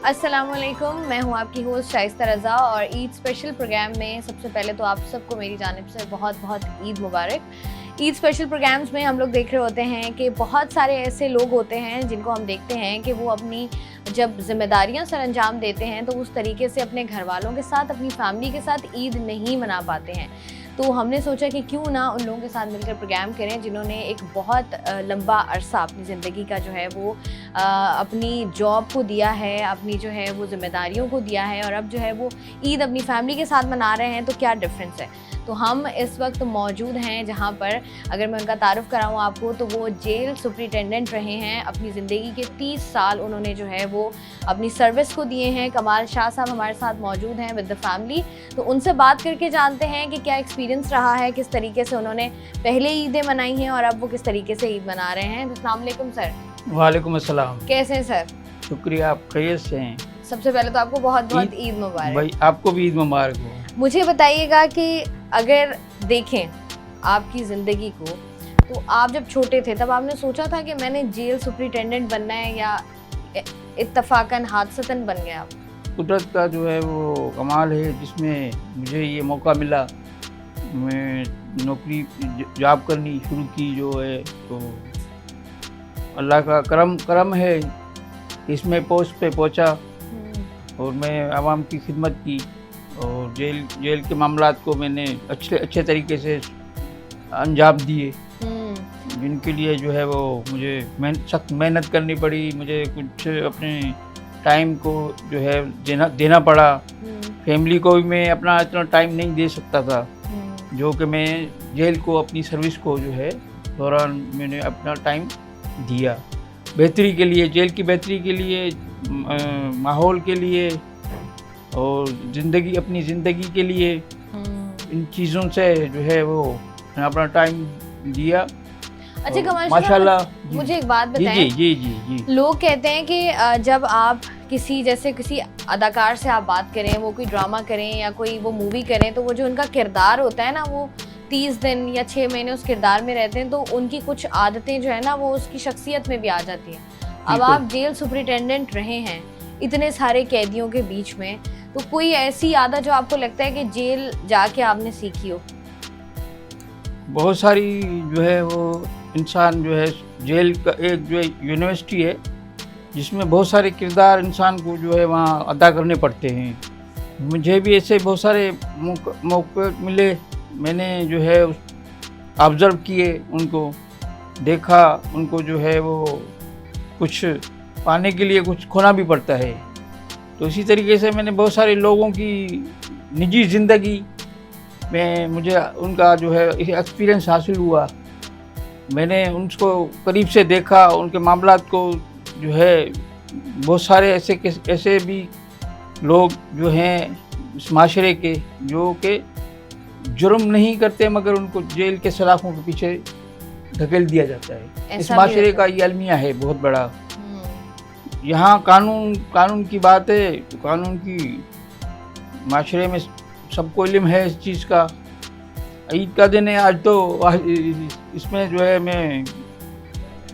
अस्सलामुअलैकुम, मैं हूँ आपकी होस्ट शाइस्ता रज़ा और ईद स्पेशल प्रोग्राम में सबसे पहले तो आप सबको मेरी जानिब से बहुत बहुत ईद मुबारक। ईद स्पेशल प्रोग्राम्स में हम लोग देख रहे होते हैं कि बहुत सारे ऐसे लोग होते हैं जिनको हम देखते हैं कि वो अपनी जब जिम्मेदारियां सर अंजाम देते हैं तो उस तरीके से अपने घर वालों के साथ, अपनी फैमिली के साथ ईद नहीं मना पाते हैं। तो हमने सोचा कि क्यों ना उन लोगों के साथ मिलकर प्रोग्राम करें जिन्होंने एक बहुत लंबा अरसा अपनी ज़िंदगी का जो है वो अपनी जॉब को दिया है, अपनी जो है वो ज़िम्मेदारियों को दिया है और अब जो है वो ईद अपनी फैमिली के साथ मना रहे हैं। तो क्या डिफरेंस है? तो हम इस वक्त मौजूद हैं जहां पर, अगर मैं उनका तारुफ कराऊं आपको, तो वो जेल सुपरिटेंडेंट रहे हैं। अपनी ज़िंदगी के 30 साल उन्होंने जो है वो अपनी सर्विस को दिए हैं। कमाल शाह साहब हमारे साथ मौजूद हैं विद द फैमिली। तो उनसे बात करके जानते हैं कि क्या एक्सपीरियंस रहा है, किस तरीके से उन्होंने पहले ईदें मनाई हैं और अब वो किस तरीके से ईद मना रहे हैं। अस्सलाम वालेकुम सर। वालेकुम अस्सलाम। कैसे हैं सर? शुक्रिया, आप खैरियत से हैं? सबसे पहले तो आपको बहुत बहुत ईद मुबारक। भाई आपको भी ईद मुबारक हो। मुझे बताइएगा कि अगर देखें आपकी ज़िंदगी को, तो आप जब छोटे थे तब आपने सोचा था कि मैंने जेल सुपरिटेंडेंट बनना है या इत्तफाकन हादसतन बन गया आप? कुदरत का जो है वो कमाल है जिसमें मुझे ये मौका मिला। मैं नौकरी जॉब करनी शुरू की जो है, तो अल्लाह का करम है, इसमें पोस्ट पे पहुंचा और मैं आवाम की खिदमत की और जेल के मामलात को मैंने अच्छे तरीके से अंजाम दिए, जिनके लिए जो है वो मुझे सख्त मेहनत करनी पड़ी। मुझे कुछ अपने टाइम को जो है देना पड़ा। फैमिली को भी मैं अपना इतना टाइम नहीं दे सकता था जो कि मैं जेल को, अपनी सर्विस को जो है दौरान मैंने अपना टाइम दिया बेहतरी के लिए, जेल की बेहतरी के लिए, माहौल के लिए और अपनी ज़िंदगी के लिए। इन चीज़ों से जो है वो अपना टाइम दिया। अच्छा कमाल, माशाल्लाह। मुझे एक बात बताएं। जी जी जी जी। लोग कहते हैं कि जब आप किसी अदाकार से आप बात करें, वो कोई ड्रामा करें या कोई वो मूवी करें, तो वो जो उनका किरदार होता है ना, वो 30 दिन या 6 महीने उस किरदार में रहते हैं, तो उनकी कुछ आदतें जो है ना वो उसकी शख्सियत में भी आ जाती हैं। अब आप जेल सुपरिटेंडेंट रहे हैं इतने सारे कैदियों के बीच में, तो कोई ऐसी आदत जो आपको लगता है कि जेल जाके आपने सीखी हो? बहुत सारी जो है वो इंसान जो है, जेल का एक जो है यूनिवर्सिटी है जिसमें बहुत सारे किरदार इंसान को जो है वहाँ अदा करने पड़ते हैं। मुझे भी ऐसे बहुत सारे मौके मिले। मैंने जो है ऑब्ज़र्व किए, उनको देखा, उनको जो है वो कुछ पाने के लिए कुछ खोना भी पड़ता है। तो इसी तरीके से मैंने बहुत सारे लोगों की निजी ज़िंदगी में मुझे उनका जो है एक्सपीरियंस हासिल हुआ। मैंने उनको करीब से देखा, उनके मामलात को जो है। बहुत सारे ऐसे भी लोग जो हैं इस माशरे के, जो कि जुर्म नहीं करते मगर उनको जेल के सलाखों के पीछे धकेल दिया जाता है। इस माशरे का ये अलमिया है बहुत बड़ा। यहाँ कानून की बात है, तो कानून की माशरे में सबको इल्म है इस चीज़ का। ईद का दिन है आज, तो इसमें जो है मैं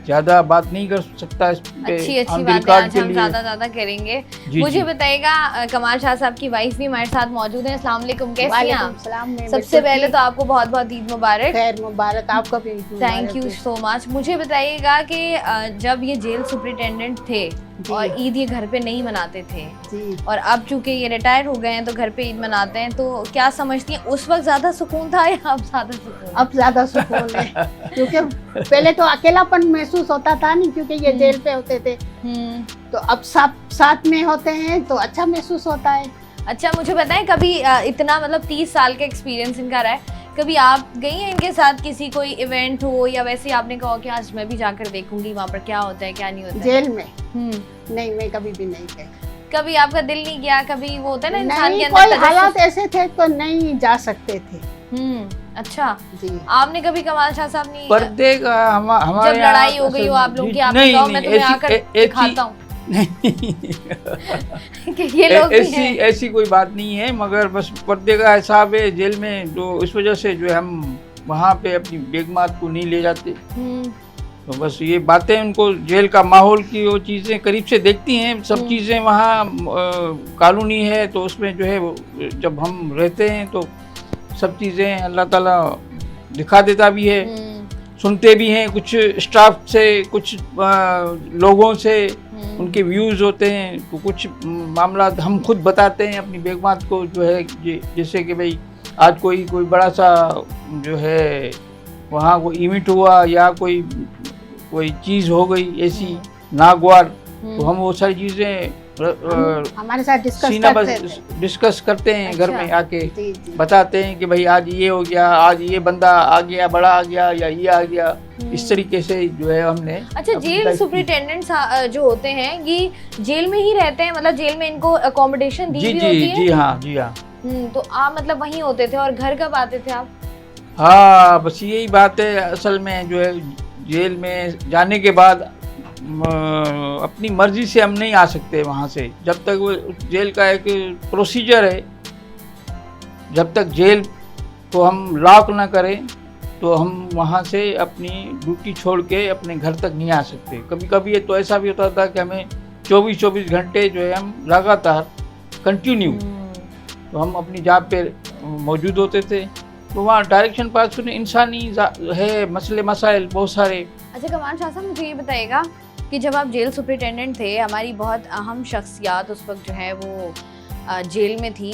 ज़्यादा बात नहीं कर सकता इस पे। अच्छी बात है, आज हम ज़्यादा करेंगे। मुझे बताइएगा, कमाल शाह साहब की वाइफ भी हमारे साथ मौजूद है। अस्सलाम वालेकुम, कैसी हैं आप? सबसे पहले तो आपको बहुत बहुत ईद मुबारक। खैर मुबारक, आपको भी थैंक यू सो मच। मुझे बताइएगा कि जब ये जेल सुपरिटेंडेंट थे और ईद ये घर पे नहीं मनाते थे जी, और अब चूंकि ये रिटायर हो गए हैं तो घर पे ईद मनाते हैं, तो क्या समझती हैं उस वक्त ज़्यादा सुकून था या अब ज़्यादा सुकून? अब ज़्यादा सुकून है क्योंकि पहले तो अकेलापन महसूस होता था नहीं, क्योंकि ये जेल पे होते थे। तो अब सब साथ में होते हैं तो अच्छा महसूस होता है। अच्छा मुझे बताएं, कभी इतना मतलब 30 साल का एक्सपीरियंस इनका रहा है, कभी आप गई हैं इनके साथ किसी कोई इवेंट हो या वैसे आपने कहा कि आज मैं भी जाकर देखूंगी वहाँ पर क्या होता है क्या नहीं होता है? जेल में नहीं, मैं कभी भी नहीं गई। कभी आपका दिल नहीं गया? कभी वो होता है ना इंसान के अंदर, अंदर कोई हालात ऐसे थे तो नहीं जा सकते थे। अच्छा जी। आपने कभी कमाल शाह साहब नहीं पर्दे का हमारे जब लड़ाई हो गई हो आप लोग की, आपने कहा मैं तुम्हें आकर दिखाता हूँ कि ये लोग ऐसी कोई बात नहीं है, मगर बस पर्दे का हिसाब है जेल में। जो इस वजह से जो है हम वहाँ पे अपनी बेगमात को नहीं ले जाते। तो बस ये बातें उनको जेल का माहौल की वो चीज़ें करीब से देखती हैं, सब चीज़ें वहाँ कानूनी है, तो उसमें जो है वो जब हम रहते हैं तो सब चीज़ें अल्लाह ताला दिखा देता भी है, सुनते भी हैं कुछ स्टाफ से, कुछ लोगों से उनके व्यूज़ होते हैं, तो कुछ मामला हम खुद बताते हैं अपनी बेगमात को, जो है जैसे कि भाई आज कोई बड़ा सा जो है वहाँ कोई इवेंट हुआ या कोई चीज़ हो गई ऐसी नागवार, तो हम वो सारी चीज़ें हमारे साथ डिस्कस करते हैं। अच्छा। घर में आके जी, जी। बताते हैं कि भाई आज ये हो गया, आज ये बंदा आ गया, बड़ा आ गया या ये आ गया, इस तरीके से जो है हमने। अच्छा, जेल सुपरिटेंडेंट्स जो होते हैं ये जेल में ही रहते हैं, मतलब जेल में इनको अकोमोडेशन दी जी हुई जी होती है? जी हाँ, जी हाँ। तो आप मतलब वहीं होते थे, और घर कब आते थे आप? हाँ, बस यही बात है असल में, जो है जेल में जाने के बाद अपनी मर्जी से हम नहीं आ सकते वहाँ से, जब तक वो जेल का एक प्रोसीजर है, जब तक जेल को हम लॉक ना करें तो हम वहाँ से अपनी ड्यूटी छोड़ के अपने घर तक नहीं आ सकते। कभी कभी तो ऐसा भी होता था कि हमें 24 घंटे जो है हम लगातार कंटिन्यू तो हम अपनी जॉब पे मौजूद होते थे, तो वहाँ डायरेक्शन पास करने इंसानी है मसले मसाइल बहुत सारे। अच्छा कमाल शाह साहब, मुझे ये बताइएगा कि जब आप जेल सुपरिटेंडेंट थे, हमारी बहुत अहम शख्सियात उस वक्त जो है वो जेल में थी,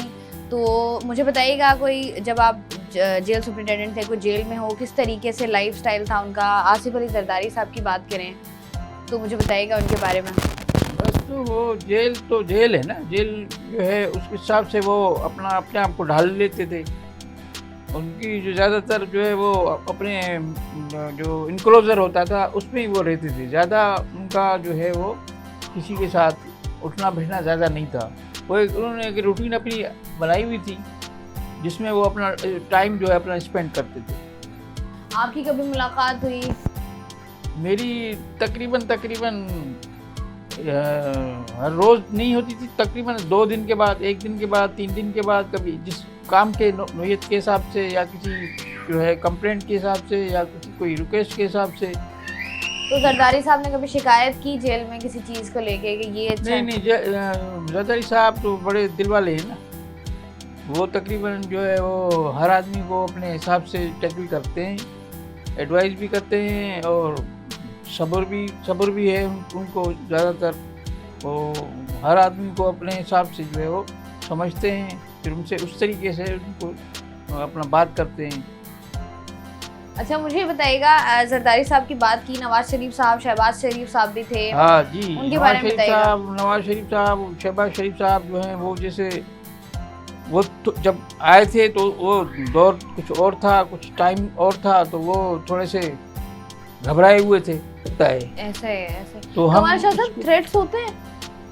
तो मुझे बताइएगा कोई, जब आप जेल सुपरिटेंडेंट थे, कोई जेल में हो, किस तरीके से लाइफस्टाइल था उनका? आसिफ अली जरदारी साहब की बात करें तो मुझे बताइएगा उनके बारे में। बस तो वो जेल है ना, जेल जो है उस हिसाब से वो अपने आप को ढाल लेते थे। उनकी जो ज़्यादातर जो है वो अपने जो इनक्लोजर होता था उसमें ही वो रहते थे, ज़्यादा उनका जो है वो किसी के साथ उठना बैठना ज़्यादा नहीं था। वो उन्होंने एक रूटीन अपनी बनाई हुई थी जिसमें वो अपना टाइम जो है अपना स्पेंड करते थे। आपकी कभी मुलाकात हुई? मेरी तकरीबन हर रोज़ नहीं होती थी, तकरीबन 2 दिन के बाद, 1 दिन के बाद, 3 दिन के बाद, कभी जिस काम के नोयत के हिसाब से या किसी जो है कंप्लेंट के हिसाब से या किसी कोई रिक्वेस्ट के हिसाब से। तो जरदारी साहब ने कभी शिकायत की जेल में किसी चीज़ को लेके कि ये अच्छा नहीं, जरदारी साहब तो बड़े दिल वाले हैं ना, वो तकरीबन जो है वो हर आदमी को अपने हिसाब से टैकल करते हैं, एडवाइस भी करते हैं और सब्र भी है उनको। ज़्यादातर वो हर आदमी को अपने हिसाब से जो है वो समझते हैं, फिर उनसे उस तरीके से उनको अपना बात करते हैं। अच्छा मुझे बताइएगा, जरदारी साहब की बात की, नवाज शरीफ साहब, शहबाज शरीफ साहब भी थे। हाँ जी, उनके बारे में बताइएगा। नवाज शरीफ साहब, शहबाज शरीफ साहब जो हैं वो जैसे वो तो जब आए थे तो वो दौर कुछ और था, कुछ टाइम और था, तो वो थोड़े से घबराए हुए थे लगता है। ऐसे तो हम कमाल शाह साहब, थ्रेट्स होते हैं?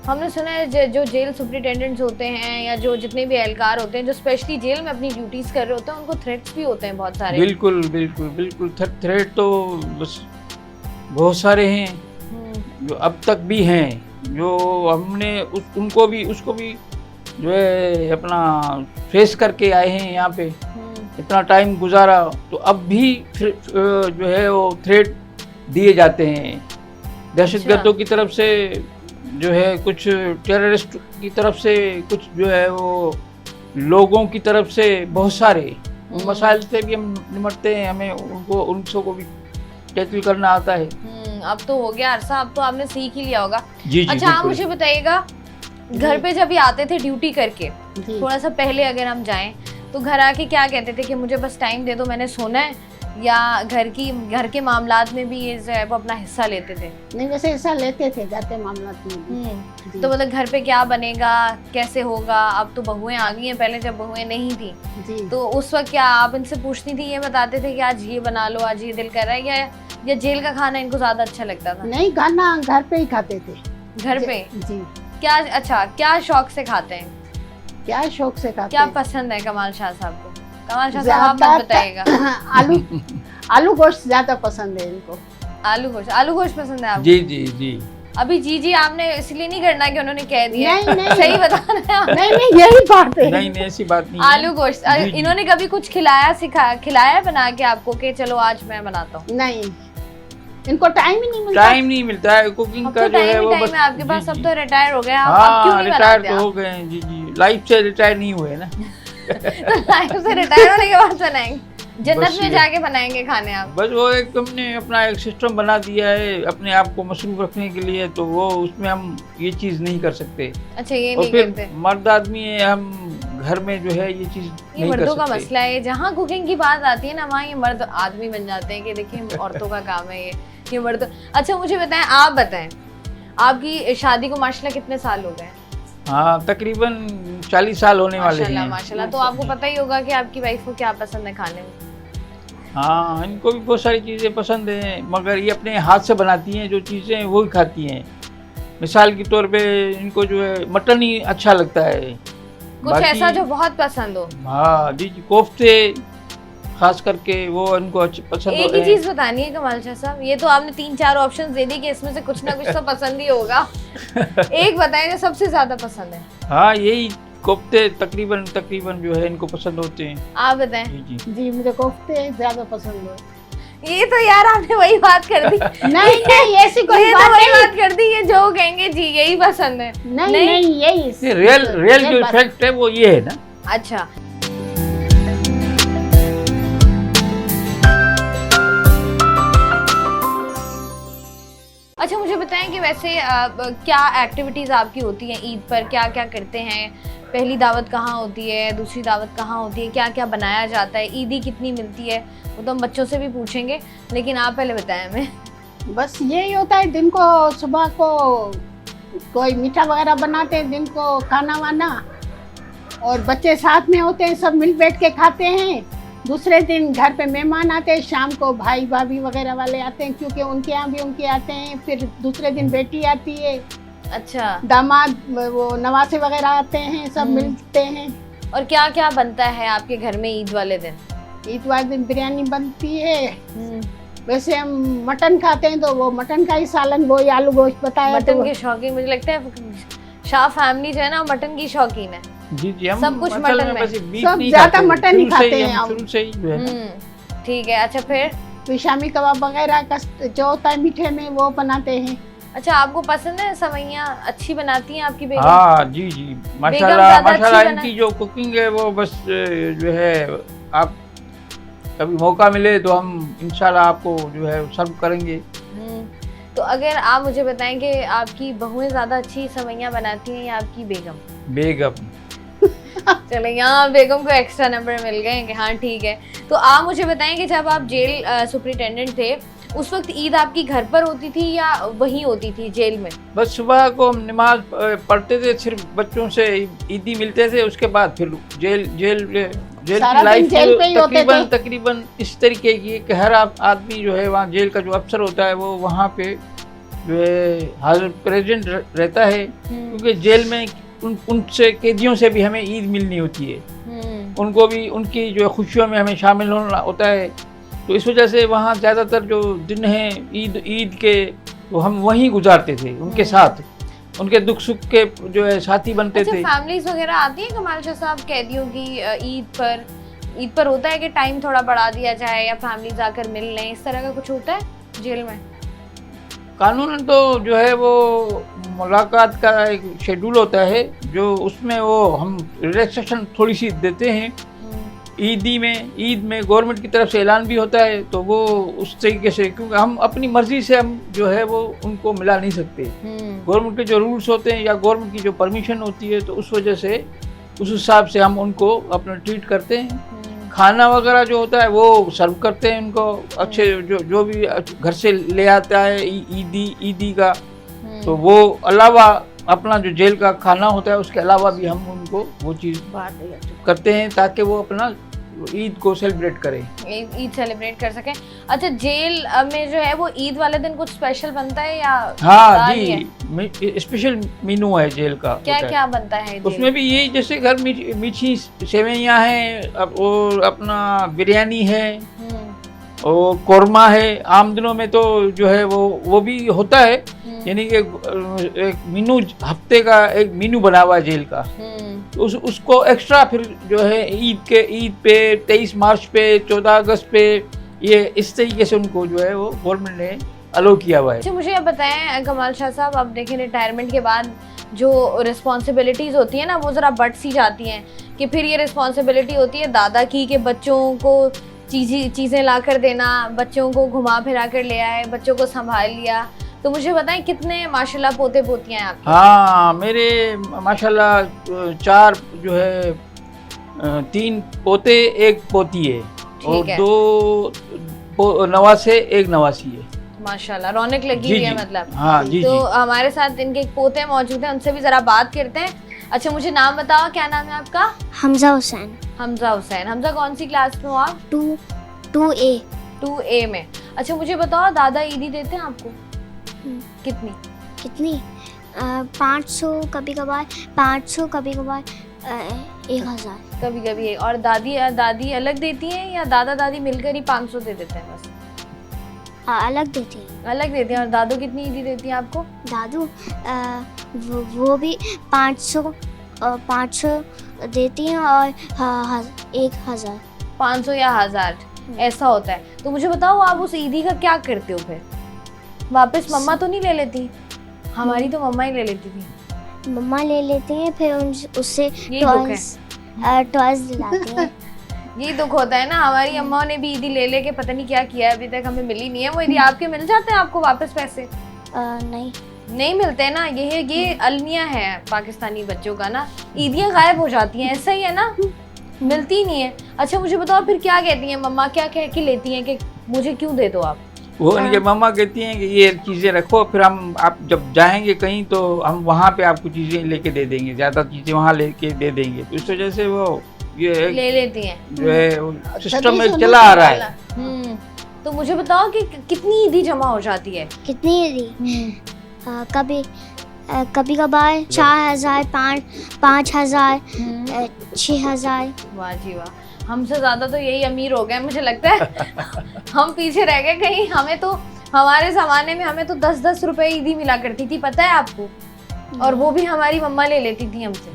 हमने सुना है जो जेल सुपरिटेंडेंट्स होते हैं या जो जितने भी एहलकार होते हैं जो स्पेशली जेल में अपनी ड्यूटीज कर रहे होते हैं, उनको थ्रेट्स भी होते हैं बहुत सारे। बिल्कुल थ्रेट तो बस बहुत सारे हैं जो अब तक भी हैं, जो हमने उसको भी जो है अपना फेस करके आए हैं यहाँ पे, इतना टाइम गुजारा, तो अब भी जो है वो थ्रेट दिए जाते हैं दहशतगर्दों की तरफ से, जो है कुछ टेररिस्ट की तरफ से, कुछ जो है वो लोगों की तरफ से, बहुत सारे उन मसाइल से भी हम निपटते हैं, हमें उनको भी टैकल करना आता है। अब तो हो गया अरसा, अब तो आपने सीख ही लिया होगा। जी अच्छा आप मुझे बताइएगा, घर पे जब ये आते थे ड्यूटी करके, थोड़ा सा पहले अगर हम जाएं तो घर आके क्या कहते थे कि मुझे बस टाइम दे दो, मैंने सोना है, या घर के मामलात में भी ये जो है वो अपना हिस्सा लेते थे? नहीं, वैसे हिस्सा लेते थे घर के मामलात में भी। तो मतलब घर पे क्या बनेगा, कैसे होगा? अब तो बहुएं आ गई हैं, पहले जब बहुएं नहीं थी जी। तो उस वक्त क्या आप इनसे पूछती थी, ये बताते थे कि आज ये बना लो, आज ये दिल कर रहा है, या जेल का खाना इनको ज्यादा अच्छा लगता था? नहीं, खाना घर पे ही खाते थे। घर पे? जी। क्या शौक से खाते हैं? क्या शौक से खाते क्या हैं? पसंद है कमाल शाह साहब को? कमाल शाह साहब आप बताइएगा। आलू गोश्त ज्यादा पसंद है इनको। आलू गोश्त पसंद है आपको? जी। अभी जी आपने इसलिए नहीं करना कि उन्होंने कह दिया। नहीं सही बताना है आप। नहीं यही बात है। नहीं ऐसी बात नहीं। आलू गोश्त इन्होंने कभी कुछ खिलाया बना के आपको कि चलो आज मैं बनाता हूँ? नहीं, इनको टाइम ही नहीं मिलता। टाइम नहीं मिलता है कुकिंग अब का तो जो है टाइम वो ही बस। टाइम है आपके पास, जी, अब जी। तो रिटायर हो गए आप, अब क्यों हाँ नहीं रिटायर बनाते तो हो आप? गए हैं, जी जी, लाइफ से रिटायर नहीं हुए ना। तो लाइफ से रिटायर होने के बाद बनाएंगे, जन्नत बस में ये- जाके बनाएंगे खाने आप? बस वो एक हमने अपना एक सिस्टम बना दिया है अपने आप को मसरूफ रखने के लिए, तो वो उसमें हम ये चीज़ नहीं कर सकते। अच्छा, ये और नहीं फिर करते। मर्द आदमी है, हम घर में जो है ये चीज़ ये नहीं कर मर्दों का सकते। मसला है, जहाँ कुकिंग की बात आती है ना वहाँ ये मर्द आदमी बन जाते हैं कि देखिए औरतों का काम है ये मर्द। अच्छा मुझे बताएं, आप बताएं आपकी शादी को माशाल्लाह कितने साल हो गए? हाँ तकरीबन 40 साल होने वाले माशाल्लाह हैं। माशाल्लाह। तो आपको पता ही होगा कि आपकी वाइफ को क्या पसंद है खाने में। हाँ इनको भी बहुत सारी चीज़ें पसंद हैं, मगर ये अपने हाथ से बनाती हैं जो चीज़ें वो ही खाती हैं। मिसाल के तौर पे इनको जो है मटन ही अच्छा लगता है। कुछ ऐसा जो बहुत पसंद हो। हाँ जी जी, कोफ्ते खास करके वो इनको पसंद एक होते ही हैं। चीज बतानी है कमाल शाह साहब, ये तो आपने 3-4 ऑप्शंस दे दी कि इसमें से कुछ ना कुछ तो पसंद ही होगा। एक बताएं जो सबसे ज्यादा पसंद है। हाँ यही कोफ्ते तकरीबन जो है इनको पसंद होते हैं। आप बताएं। जी जी। जी मुझे कोफ्ते ज्यादा पसंद है। ये तो यार आपने वही बात कर दी। नहीं नहीं ऐसी कोई ये तो बात वही नहीं। बात कर दी, ये जो कहेंगे जी यही पसंद है। नहीं नहीं। नहीं यही ये रियल जो बात- फैक्ट है वो ये है ना। अच्छा अच्छा, मुझे बताएं कि वैसे क्या एक्टिविटीज आपकी होती हैं ईद पर, क्या क्या करते हैं? पहली दावत कहाँ होती है, दूसरी दावत कहाँ होती है, क्या क्या बनाया जाता है, ईदी कितनी मिलती है? वो तो हम बच्चों से भी पूछेंगे, लेकिन आप पहले बताएं हमें। बस यही होता है, दिन को सुबह को कोई मीठा वगैरह बनाते हैं, दिन को खाना वाना, और बच्चे साथ में होते हैं, सब मिल बैठ के खाते हैं। दूसरे दिन घर पे मेहमान आते हैं, शाम को भाई भाभी वगैरह वाले आते हैं, क्योंकि उनके यहाँ भी उनके आते हैं। फिर दूसरे दिन बेटी आती है, अच्छा, दामाद वो नवासे वगैरह आते हैं, सब मिलते हैं। और क्या क्या बनता है आपके घर में ईद वाले दिन? ईद वाले दिन बिरयानी बनती है। वैसे हम मटन खाते हैं तो वो मटन का ही सालन, वो ही आलू गोश्त बताया। मटन तो के शौकीन, मुझे लगता है शाह फैमिली जो है ना मटन की शौकीन है। जी जी, हम सब कुछ असल मटन में में। बस ये बीफ सब नहीं ज्यादा खाते, मटन ही शुरू से खाते हैं हम हम। शुरू से ही जो है ना। ठीक है। अच्छा फिर फिर शामी कबाब वगैरह का जो होता है मीठे में वो बनाते हैं। अच्छा, आपको पसंद है? सवैयाँ अच्छी बनाती हैं आपकी बेगम? हाँ जी जी, माशाल्लाह ज्यादा अच्छी माशाल्लाह, बना- इनकी जो कुकिंग है वो बस जो है, आप कभी मौका मिले तो हम इंशाल्लाह आपको जो है सर्व करेंगे। तो अगर आप मुझे बताएं कि आपकी बहुएं ज्यादा अच्छी सवैयाँ बनाती हैं या आपकी बेगम? बेगम। चले, यहाँ बेगम को एक्स्ट्रा नंबर मिल गए कि हाँ ठीक है। तो आप मुझे बताएं कि जब आप जेल सुपरिटेंडेंट थे उस वक्त ईद आपकी घर पर होती थी या वहीं होती थी जेल में? बस सुबह को हम नमाज पढ़ते थे, सिर्फ बच्चों से ईदी मिलते थे, उसके बाद फिर जेल सारा की लाइफ दिन जेल पे ही होते थे। तकरीबन इस तरीके की है कि हर आदमी जो है वहाँ जेल का जो अफसर होता है वो वहाँ पे जो है हाजिर प्रेजेंट रहता है, क्योंकि जेल में उनसे कैदियों से भी हमें ईद मिलनी होती है, उनको भी उनकी जो खुशियों में हमें शामिल होना होता है। तो इस वजह से वहाँ ज़्यादातर जो दिन हैं ईद के तो हम वहीं गुजारते थे उनके साथ, उनके दुख सुख के जो है साथी बनते अच्छा, थे। फैमिलीज वगैरह आती हैं कमाल शाह साहब कैदियों की ईद पर होता है कि टाइम थोड़ा बढ़ा दिया जाए या फैमिलीज आकर मिल लें, इस तरह का कुछ होता है जेल में? कानूनन तो जो है वो मुलाकात का एक शेड्यूल होता है, जो उसमें वो हम रिलैक्सेशन थोड़ी सी देते हैं। ईद में गवर्नमेंट की तरफ से ऐलान भी होता है, तो वो उस तरीके से, क्योंकि हम अपनी मर्जी से हम जो है वो उनको मिला नहीं सकते। गवर्नमेंट के जो रूल्स होते हैं या गवर्नमेंट की जो परमिशन होती है, तो उस वजह से उस हिसाब से हम उनको अपना ट्रीट करते हैं। खाना वगैरह जो होता है वो सर्व करते हैं उनको अच्छे, जो भी घर से ले आता है ईदी का, तो वो अलावा अपना जो जेल का खाना होता है उसके अलावा भी हम उनको वो चीज़ करते हैं ताकि वो अपना ईद को सेलिब्रेट करें, ईद सेलिब्रेट कर सकें। अच्छा, जेल में जो है वो ईद वाले दिन कुछ स्पेशल बनता है या? हाँ जी, स्पेशल मेनू है जेल का। क्या क्या बनता है जेल? उसमें भी यही, जैसे घर मीठी सेवैयाँ हैं और अपना बिरयानी है और कोरमा है। आम दिनों में तो जो है वो भी होता है, यानी कि एक मीनू, हफ्ते का एक मीनू बना हुआ है जेल का, तो उसको एक्स्ट्रा फिर जो है ईद पे 23 मार्च पे 14 अगस्त पे ये इस तरीके से उनको जो है वो गवर्नमेंट ने अलो किया हुआ है। अच्छा मुझे अब बताएं कमाल शाह साहब, आप देखें रिटायरमेंट के बाद जो रिस्पॉन्सिबिलिटीज़ होती है ना वो ज़रा बढ़ सी जाती हैं कि फिर ये रिस्पॉन्सिबिलिटी होती है दादा की कि बच्चों को चीज़ें ला कर देना, बच्चों को घुमा फिरा कर ले आए, बच्चों को संभाल लिया। तो मुझे बताएं कितने माशाल्लाह पोते पोतियाँ हैं आपके? हाँ मेरे माशाल्लाह 4 जो है 3 पोते 1 पोती है और ठीक है। 2 नवासे 1 नवासी है। माशाल्लाह रौनक लगी जी, हुई है जी। मतलब। हाँ जी तो जी। हमारे साथ इनके एक पोते मौजूद हैं, उनसे भी ज़रा बात करते हैं। अच्छा मुझे नाम बताओ, क्या नाम है आपका? हमजा हुसैन। हमजा हुसैन। हमजा कौन सी क्लास में हो आप? 2A। 2A में। अच्छा मुझे बताओ दादा ईदी देते हैं आपको? हम्म। कितनी? कितनी? 500 कभी कभार, 500 कभी कभार, 1000। कभी कभी। और दादी अलग देती हैं या दादा दादी मिलकर ही 500 दे देते हैं बस? अलग देते हैं। अलग देते हैं। और दादू कितनी ईदी देती है आपको? दादू वो भी 500 देती हैं और 1000। 500 या 1000 ऐसा होता है। तो मुझे बताओ आप उस ईदी का क्या करते हो फिर? वापस मम्मा तो नहीं ले लेती? हमारी तो मम्मा ही ले लेती थी। मम्मा ले लेती हैं, फिर उससे यही दुख है। टॉयज दिलाते हैं। यही दुख होता है ना, हमारी अम्मा ने भी ईदी ले लेके पता नहीं क्या किया है, अभी तक हमें मिली नहीं है वो ईदी। आपके मिल जाते हैं आपको वापस पैसे? नहीं मिलते हैं ना। ये अलमिया है पाकिस्तानी बच्चों का ना, ईदियाँ गायब हो जाती हैं, ऐसा ही है ना, मिलती नहीं है। अच्छा मुझे बताओ फिर क्या कहती हैं मम्मा, क्या कह के लेती हैं कि मुझे क्यों दे दो आप? वो उनके मम्मा कहती हैं कि ये चीज़ें रखो, फिर आप जब जाएंगे कहीं तो हम वहाँ पे आपको चीज़ें लेके दे देंगे, ज़्यादा चीज़ें वहाँ लेके दे देंगे। तो इस वजह से वो ये ले लेती हैं जो है सिस्टम में चला आ रहा है। तो मुझे बताओ कि कितनी ईदी जमा हो जाती है? कितनी ईदी? कभी कभार 4000, 5000, 6000। वाह जी वाह, हमसे ज़्यादा तो यही अमीर हो गए मुझे लगता है। हम पीछे रह गए कहीं। हमें तो हमारे ज़माने में हमें तो 10-10 रुपए ईदी मिला करती थी, पता है आपको? और वो भी हमारी मम्मा ले लेती थी हमसे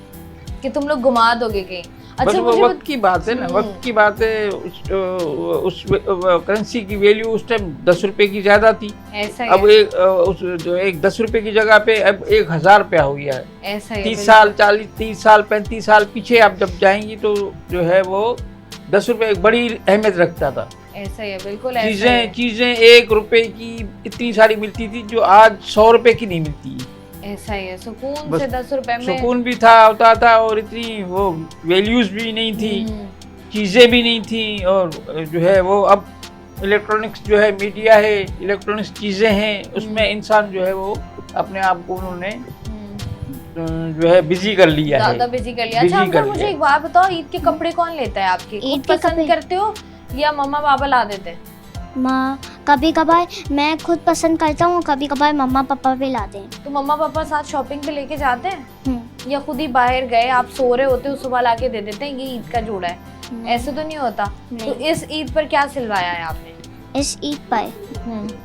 कि तुम लोग घुमा दोगे कहीं। बस अच्छा वो मुझे वक्त की बात है ना, वक्त की बात है। उस करेंसी की वैल्यू उस टाइम 10 रुपए की ज्यादा थी। ऐसा ही अब है। एक 10 रुपए की जगह पे अब 1000 रुपया हो गया है। ऐसा ही है, 30 साल 40 30 साल 35 साल पीछे आप जब जाएंगी तो जो है वो 10 रुपए एक बड़ी अहमियत रखता था। ऐसा ही है, बिल्कुल ऐसा ही है। चीजें 1 रुपए की इतनी सारी मिलती थी जो आज 100 रुपए की नहीं मिलती। ऐसा ही है, सुकून बस से 10 रुपए में सुकून भी था होता था और इतनी वो वैल्यूज भी नहीं थी, चीज़ें भी नहीं थी। और जो है वो अब इलेक्ट्रॉनिक्स जो है, मीडिया है, इलेक्ट्रॉनिक्स चीज़ें हैं, उसमें इंसान जो है वो अपने आप को उन्होंने जो है बिजी कर लिया है, ज़्यादा बिजी कर लिया। अच्छा अंकल मुझे एक बात बताओ, ईद के कपड़े कौन लेता है आपके? ईद खुद के पसंद कपड़े- करते हो या मम्मा पापा ला देते हैं? माँ कभी कभार मैं खुद पसंद करता हूँ, कभी कभार मम्मा पापा भी लाते हैं। तो मम्मा पापा साथ शॉपिंग पे लेके जाते हैं हम्म, या खुद ही बाहर गए, आप सो रहे होते हो, सुबह लाके दे देते हैं ये ईद का जोड़ा है? ऐसे तो नहीं होता। नहीं। तो इस ईद पर क्या सिलवाया है आपने? इस ईद पर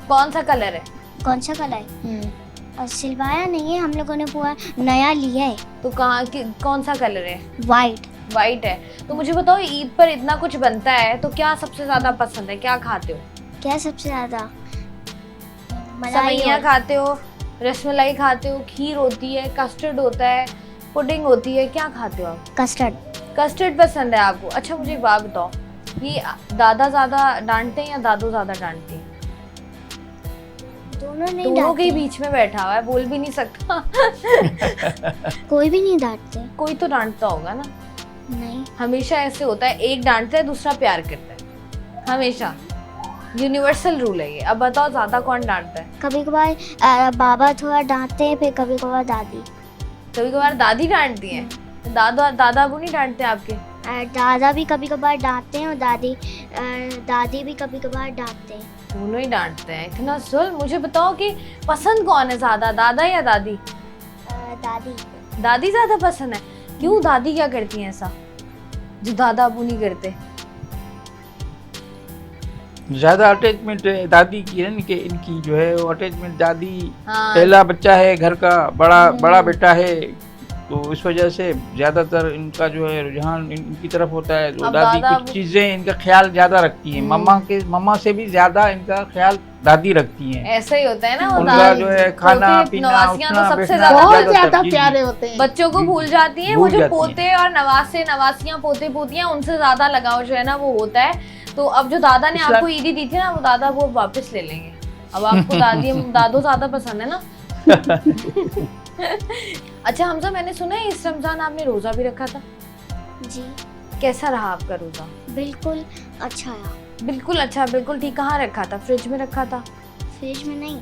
कौन सा कलर है? कौन सा कलर? सिलवाया नहीं है, हम लोगों ने पूरा नया लिया है। तो कौन सा कलर है? वाइट। वाइट है। तो मुझे बताओ ईद पर इतना कुछ बनता है तो क्या सबसे ज्यादा पसंद है, क्या खाते हो? क्या सबसे ज्यादा? सेवइयाँ खाते हो, रसमलाई खाते हो, खीर होती है, कस्टर्ड होता है, पुडिंग होती है, क्या खाते हो आप? कस्टर्ड। कस्टर्ड पसंद है आपको। अच्छा मुझे एक बात बताओ, ये दादा ज्यादा डांटते हैं या दादू ज्यादा डांटती हैं? दोनों नहीं दोनों के डांटते। बीच में बैठा हुआ है, बोल भी नहीं सकता। कोई भी नहीं डांटते। कोई तो डांटता होगा ना? नहीं। हमेशा ऐसे होता है, एक डांटता है दूसरा प्यार करता है, हमेशा यूनिवर्सल रूल है ये। अब बताओ ज्यादा कौन डांटता है? कभी कभार बाबा थोड़ा डांटते हैं, फिर कभी कभार दादी। कभी कभार दादी डांटती हैं। दादा अबू नहीं डांटते आपके? दादा भी कभी कभार डांटते हैं और दादी भी कभी कभार डांटते हैं। दोनों ही डांटते हैं, इतना जुल्म। मुझे बताओ कि पसंद कौन है ज्यादा, दादा या दादी? दादी। दादी ज्यादा पसंद है। क्यों, दादी क्या करती हैं ऐसा जो दादा अबू नहीं करते? ज्यादा अटैचमेंट दादी की है कि इनकी जो है वो अटैचमेंट दादी हाँ। पहला बच्चा है घर का, बड़ा बेटा है, तो इस वजह से ज़्यादातर इनका जो है रुझान इनकी तरफ होता है। जो अब दादी दादा कुछ चीज़ें इनका ख्याल ज़्यादा रखती हैं, मम्मा से भी ज़्यादा इनका ख्याल दादी रखती हैं। ऐसा ही होता है ना, वो उनका दादी जो है खाना पोते पीना नवासियां तो उठना सबसे बैठना ज्यादा बहुत ज्यादा जी, प्यारे होते हैं। बच्चों को जी, भूल जाती हैं। भूल वो जो जाती हैं। पोते और नवासे नवासियां पोते पोतियां उनसे ज्यादा लगाव जो है ना वो होता है। तो अब जो दादा ने इसलिए- आपको ईदी दी थी ना, वो दादा वो वापस ले लेंगे। अब आपको दादो ज्यादा पसंद है ना। अच्छा हमजा, मैंने सुना है इस रमजान आपने रोजा भी रखा था, जी कैसा रहा आपका रोजा? बिल्कुल अच्छा है। बिल्कुल अच्छा, बिल्कुल ठीक। कहाँ रखा था? फ्रिज में रखा था? फ्रिज में नहीं,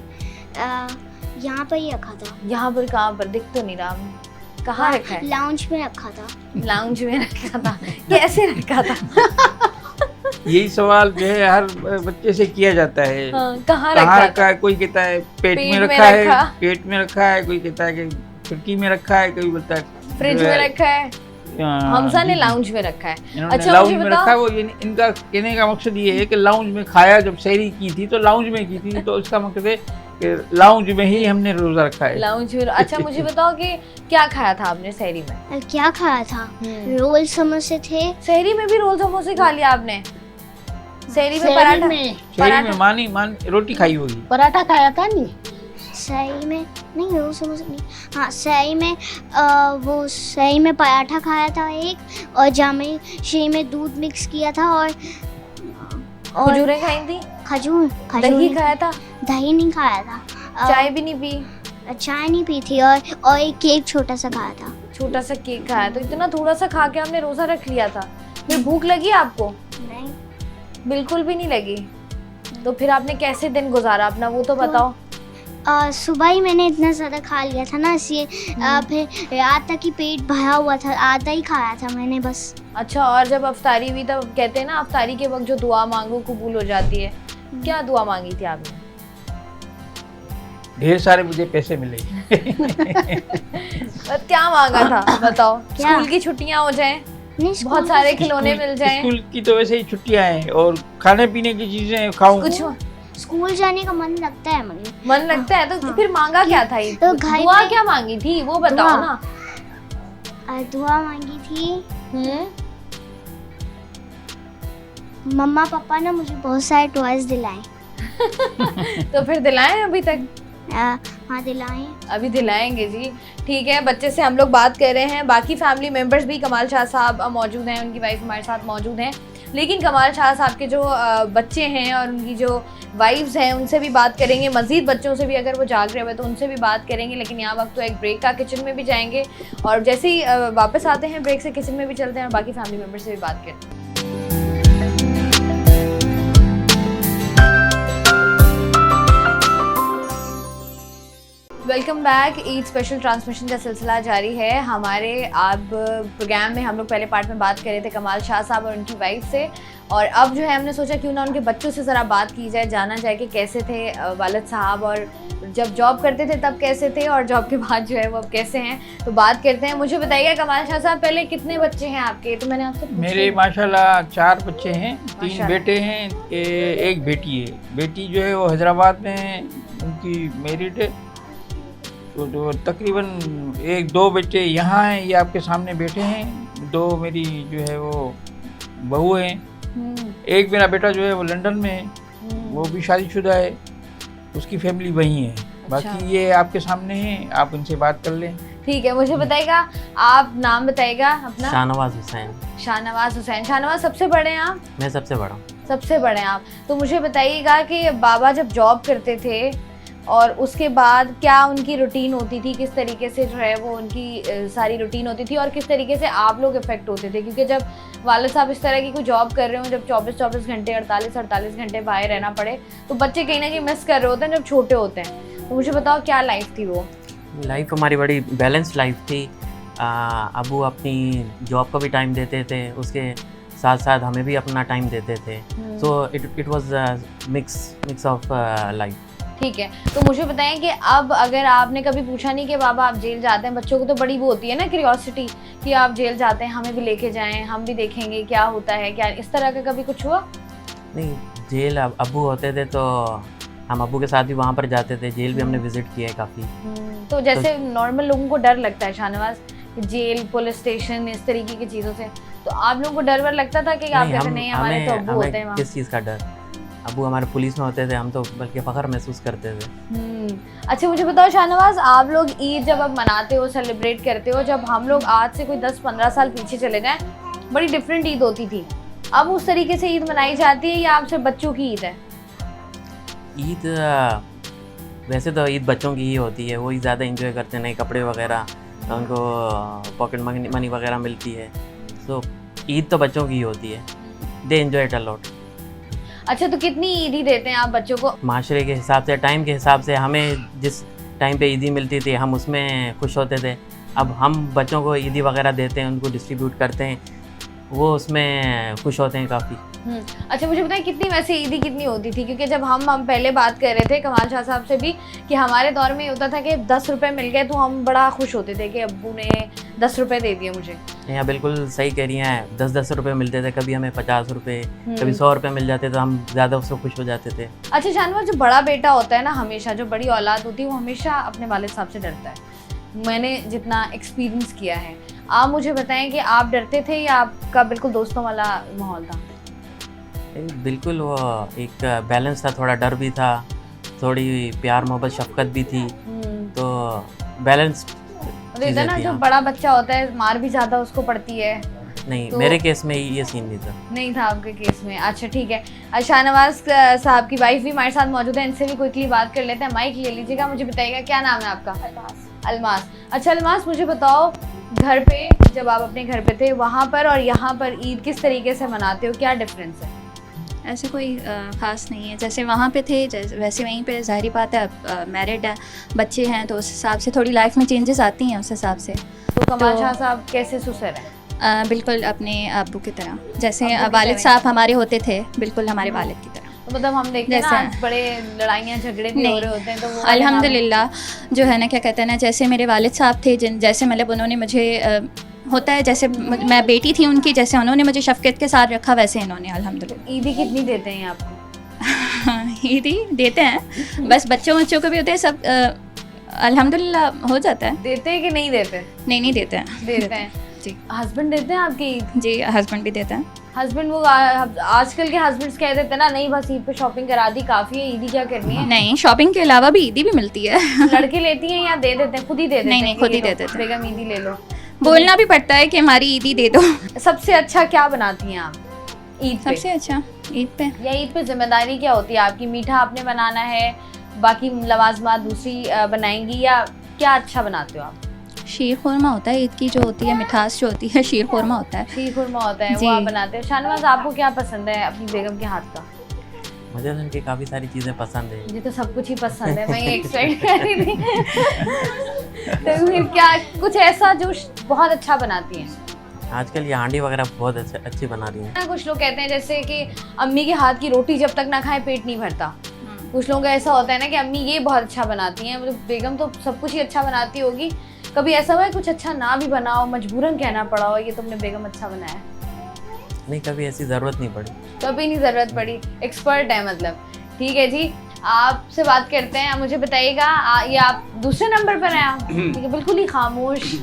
यहाँ पर ही रखा था। यहाँ पर? कहाँ पर? दिख तो नहीं रहा। कहाँ रखा है? लाउंज में रखा था। लाउंज में रखा था? कैसे रखा था? यही सवाल जो है हर बच्चे से किया जाता है। हाँ, कहाँ कहाँ रखा रखा था? है? कोई कहता है पेट में पेट में रखा है, रखा। पेट में रखा है, कोई कहता है कि खिड़की में रखा है, कोई बोलता है फ्रिज जो में है, रखा है। हमजा ने जी, लाउंज में रखा है। इन्होंने अच्छा लाउंज मुझे में बताओ, रखा है। वो इनका कहने का मकसद ये है कि लाउंज में खाया, जब सहरी की थी तो लाउंज में की थी, तो इसका मकसद है कि लाउंज में ही हमने रोजा रखा है। लाउंज में। अच्छा मुझे बताओ कि क्या खाया था आपने सहरी में? क्या खाया था? रोल समोसे थे। सहरी में भी रोल समोसे खा लिया आपने? सहरी में शहरी पराठा? में सहरी में मान रोटी खाई होगी। पराठा खाया था नहीं? सही में नहीं, रोल समोसे नहीं। हाँ सही में वो सही में पराठा खाया था एक, और जामे शी में दूध मिक्स किया था, और खजूरें खाई थी? खजूर दही नहीं- खाया था? दही नहीं खाया था। चाय भी नहीं पी? चाय नहीं पी थी, और एक केक छोटा सा खाया था। छोटा सा केक खाया? तो इतना थोड़ा सा खा के आपने रोजा रख लिया था? फिर भूख लगी आपको? नहीं, बिल्कुल भी नहीं लगी? तो फिर आपने कैसे दिन गुजारा अपना, वो तो बताओ। सुबह ही मैंने इतना ज़्यादा खा लिया था ना, इसलिए फिर रात तक ही पेट भरा हुआ था, आधा ही खाया था मैंने बस। अच्छा, और जब अफ्तारी हुई तब कहते हैं ना अफ्तारी के वक्त जो दुआ मांगो कबूल हो जाती है, क्या दुआ मांगी थी आपने? ढेर सारे मुझे पैसे मिले। क्या मांगा था बताओ? क्या? स्कूल की छुट्टियां हो जाएं, नहीं, बहुत सारे खिलौने मिल जाएं, स्कूल की तो वैसे ही छुट्टियां हैं, और खाने पीने की चीजें खाऊं। कुछ स्कूल जाने का मन लगता है मुझे। मन लगता है तो फिर मांगा क्या था? तो घर दुआ पे- क्या मांगी थी वो बताओ दुआ। ना। दुआ मांगी थी, हम्म, मम्मा पापा ने मुझे बहुत सारे टॉयज दिलाए। तो फिर दिलाएं अभी तक? हाँ दिलाए। अभी दिलाएंगे जी। ठीक है, बच्चे से हम लोग बात कर रहे हैं। बाकी फैमिली मेंबर्स भी, कमाल शाह साहब मौजूद हैं, उनकी वाइफ हमारे साथ मौजूद हैं। लेकिन कमाल शाह साहब के जो बच्चे हैं और उनकी जो वाइफ्स हैं उनसे भी बात करेंगे। मज़ीद बच्चों से भी अगर वो जाग रहे हुए तो उनसे भी बात करेंगे। लेकिन यहाँ वक्त तो एक ब्रेक का, किचन में भी जाएंगे, और जैसे ही वापस आते हैं ब्रेक से किचन में भी चलते हैं और बाकी फैमिली मेम्बर से भी बात करते हैं। Welcome back. Eid special transmission का सिलसिला जारी है। हमारे अब प्रोग्राम में हम लोग पहले पार्ट में बात कर रहे थे कमाल शाह साहब और उनकी वाइफ से, और अब जो है हमने सोचा क्यों ना उनके बच्चों से ज़रा बात की जाए, जाना जाए कि कैसे थे वालिद साहब, और जब जॉब करते थे तब कैसे थे, और जॉब के बाद जो है वो अब कैसे हैं। तो बात करते हैं। मुझे बताइए कमाल शाह साहब, पहले कितने बच्चे हैं आपके? तो मैंने आपसे मेरे माशाल्लाह 4 बच्चे हैं, 3 माशाल्लाह। बेटे हैं, एक बेटी है। बेटी जो है वो हैदराबाद में है, उनकी मैरिड है। तो जो तकरीबन 1-2 बच्चे यहाँ हैं, ये आपके सामने बैठे हैं। 2 मेरी जो है वो बहू हैं। एक मेरा बेटा जो है वो लंदन में है, वो भी शादीशुदा है, उसकी फैमिली वहीं है। बाकी ये आपके सामने हैं, आप इनसे बात कर लें। ठीक है, मुझे बताइएगा, आप नाम बताइएगा अपना? शाहनवाज हुसैन। शाहनवाज हुसैन। शाहनवाज सबसे बड़े हैं आप? मैं सबसे बड़ा हूँ। सबसे बड़े हैं आप। तो मुझे बताइएगा कि बाबा जब जॉब करते थे और उसके बाद क्या उनकी रूटीन होती थी, किस तरीके से जो है वो उनकी सारी रूटीन होती थी, और किस तरीके से आप लोग इफ़ेक्ट होते थे? क्योंकि जब वालिद साहब इस तरह की कोई जॉब कर रहे हो, जब 24-24 घंटे 48-48 घंटे बाहर रहना पड़े, तो बच्चे कहीं ना कहीं मिस कर रहे होते हैं जब छोटे होते हैं। तो मुझे बताओ क्या लाइफ थी वो? लाइफ हमारी बड़ी बैलेंस लाइफ थी। अबू अपनी जॉब को भी टाइम देते थे, उसके साथ साथ हमें भी अपना टाइम देते थे। So it was mix of life. ठीक है, तो मुझे बताएं कि अब अगर आपने कभी पूछा नहीं कि बाबा आप जेल जाते हैं, बच्चों को तो बड़ी वो होती है ना क्यूरियोसिटी कि आप जेल जाते हैं, हमें भी लेके जाएं, हम भी देखेंगे क्या होता है, क्या इस तरह का कभी कुछ हुआ? नहीं, जेल अबू होते थे तो हम अबू के साथ भी वहाँ पर जाते थे। जेल भी हमने विजिट किया है काफ़ी। तो जैसे नॉर्मल लोगों को डर लगता है शाहनवाज जेल, पुलिस स्टेशन, इस तरीके की चीज़ों से, तो आप लोगों को डर वर लगता था कि आप कहते नहीं हमारे तो अब्बू होते हैं वहाँ? किस चीज़ का डर? अब्बू हमारे पुलिस में होते थे, हम तो बल्कि फ़ख्र महसूस करते थे। अच्छा मुझे बताओ शाहनवाज, आप लोग ईद जब अब मनाते हो, सेलिब्रेट करते हो, जब हम लोग आज से कोई 10-15 साल पीछे चले जाएं, बड़ी डिफरेंट ईद होती थी। अब उस तरीके से ईद मनाई जाती है या आप सिर्फ बच्चों की ईद है? ईद वैसे तो ईद बच्चों की ही होती है, वही ज़्यादा इंजॉय करते हैं, नए कपड़े वगैरह, उनको पॉकेट मनी वगैरह मिलती है, तो ईद तो बच्चों की ही होती है, they enjoy it a lot. अच्छा तो कितनी ईदी देते हैं आप बच्चों को? माशरे के हिसाब से, टाइम के हिसाब से, हमें जिस टाइम पे ईदी मिलती थी हम उसमें खुश होते थे। अब हम बच्चों को ईदी वगैरह देते हैं, उनको डिस्ट्रीब्यूट करते हैं, वो उसमें खुश होते हैं काफ़ी। अच्छा मुझे बताएं कितनी वैसे ईदी कितनी होती थी, क्योंकि जब हम पहले बात कर रहे थे कमाल शाह साहब से भी कि हमारे दौर में होता था कि 10 रुपये मिल गए तो हम बड़ा खुश होते थे कि अब्बू ने 10 रुपये दे दिए मुझे। यहाँ बिल्कुल सही कह रही हैं, 10-10 रुपये मिलते थे, कभी हमें 50 रुपये, कभी 100 रुपये मिल जाते तो हम ज़्यादा उससे खुश हो जाते थे। अच्छा शाहनवाज, जो बड़ा बेटा होता है ना, हमेशा जो बड़ी औलाद होती है वो हमेशा अपने वालिद साहब से डरता है, मैंने जितना एक्सपीरियंस किया है। आप मुझे बताएं कि आप डरते थे या आपका बिल्कुल दोस्तों वाला माहौल था? बिल्कुल, वो एक बैलेंस था, थोड़ा डर भी था, थोड़ी प्यार मोहब्बत शफकत भी थी, तो बैलेंस इधर ना जो बड़ा बच्चा होता है मार भी ज़्यादा उसको पड़ती है। नहीं तो मेरे केस में ये सीन नहीं था। नहीं था आपके केस में? अच्छा ठीक है। शाहनवाज साहब की वाइफ भी हमारे साथ मौजूद है, इनसे भी क्विकली बात कर लेते हैं। माइक ले लीजिएगा, मुझे बताइएगा क्या नाम है आपका? अलमास। अच्छा अलमास, मुझे बताओ घर पे जब आप अपने घर पे थे वहाँ पर और यहाँ पर ईद किस तरीके से मनाते हो, क्या डिफरेंस है? ऐसे कोई ख़ास नहीं है, जैसे वहाँ पे थे वैसे वहीं पे ज़ाहिर बात है, अब मैरिड है, बच्चे हैं, तो उस हिसाब से थोड़ी लाइफ में चेंजेस आती हैं उस हिसाब से। तो कमाल शाह साहब कैसे सुसर हैं? बिल्कुल अपने अब्बू की तरह, जैसे वालिद साहब हमारे होते थे, बिल्कुल हमारे वालिद की तरह। तो मतलब हम देखते हैं ना आज बड़े लड़ाइयाँ झगड़े भी हो रहे होते हैं, तो वो अल्हम्दुलिल्लाह जो है ना, क्या कहते हैं ना, जैसे मेरे वालिद साहब थे, जैसे मतलब उन्होंने मुझे होता है जैसे मैं बेटी थी उनकी, जैसे उन्होंने मुझे शफ़क़त के साथ रखा वैसे इन्होंने अल्हम्दुलिल्लाह। ईदी कितनी देते हैं आपको? ईदी देते हैं, बस बच्चों को भी होते हैं, सब अल्हम्दुलिल्लाह हो जाता है। देते हैं कि नहीं देते? नहीं देते हैं। देते हैं जी। हस्बैंड देते हैं आपके ईद? जी हस्बैंड भी देते हैं। हस्बैंड वो आजकल के हस्बैंड्स कह देते हैं ना, नहीं बस ईद पे शॉपिंग करा दी काफ़ी है, ईदी क्या करनी है? नहीं, शॉपिंग के अलावा भी ईदी भी मिलती है। लड़के लेती हैं या दे देते हैं? खुद ही दे देते हैं? नहीं खुद ही दे देते हैं। बेगम ईदी ले लो, बोलना भी पड़ता है कि हमारी ईदी दे दो। सबसे अच्छा क्या बनाती हैं आप ईद पे? सबसे अच्छा ईद पे, या ईद पे जिम्मेदारी क्या होती है आपकी? मीठा आपने बनाना है, बाकी लवाजमात दूसरी बनाएंगी, या क्या अच्छा बनाते हो आप? शीर खुरमा होता है ईद की, जो होती है मिठास जो होती है, शीर खुरमा होता है। शीर खुरमा होता है, वो आप बनाते हैं। शाहनवाज आपको क्या पसंद है अपनी बेगम के हाथ का? मुझे तो उनकी काफ़ी सारी चीज़ें पसंद है। मुझे तो सब कुछ ही पसंद है, मैं ये एक्सपेक्ट कर रही थी। तो फिर क्या कुछ ऐसा जो बहुत अच्छा बनाती हैं? आजकल ये हांडी वगैरह बहुत अच्छी बना रही हैं। कुछ लोग कहते हैं जैसे कि अम्मी के हाथ की रोटी जब तक ना खाए पेट नहीं भरता। कुछ लोगों का ऐसा होता है ना कि अम्मी ये बहुत अच्छा बनाती हैं, मतलब बेगम तो सब कुछ ही अच्छा बनाती होगी। कभी ऐसा हुआ है कुछ अच्छा ना भी बनाओ, मजबूरन कहना पड़ा हो ये तुमने बेगम अच्छा बनाया? नहीं, कभी ऐसी ज़रूरत नहीं पड़ी। कभी नहीं ज़रूरत पड़ी, एक्सपर्ट है मतलब। ठीक है जी, आपसे बात करते हैं। मुझे बताइएगा ये आप दूसरे नंबर पर हैं? ठीक है, बिल्कुल ही खामोश,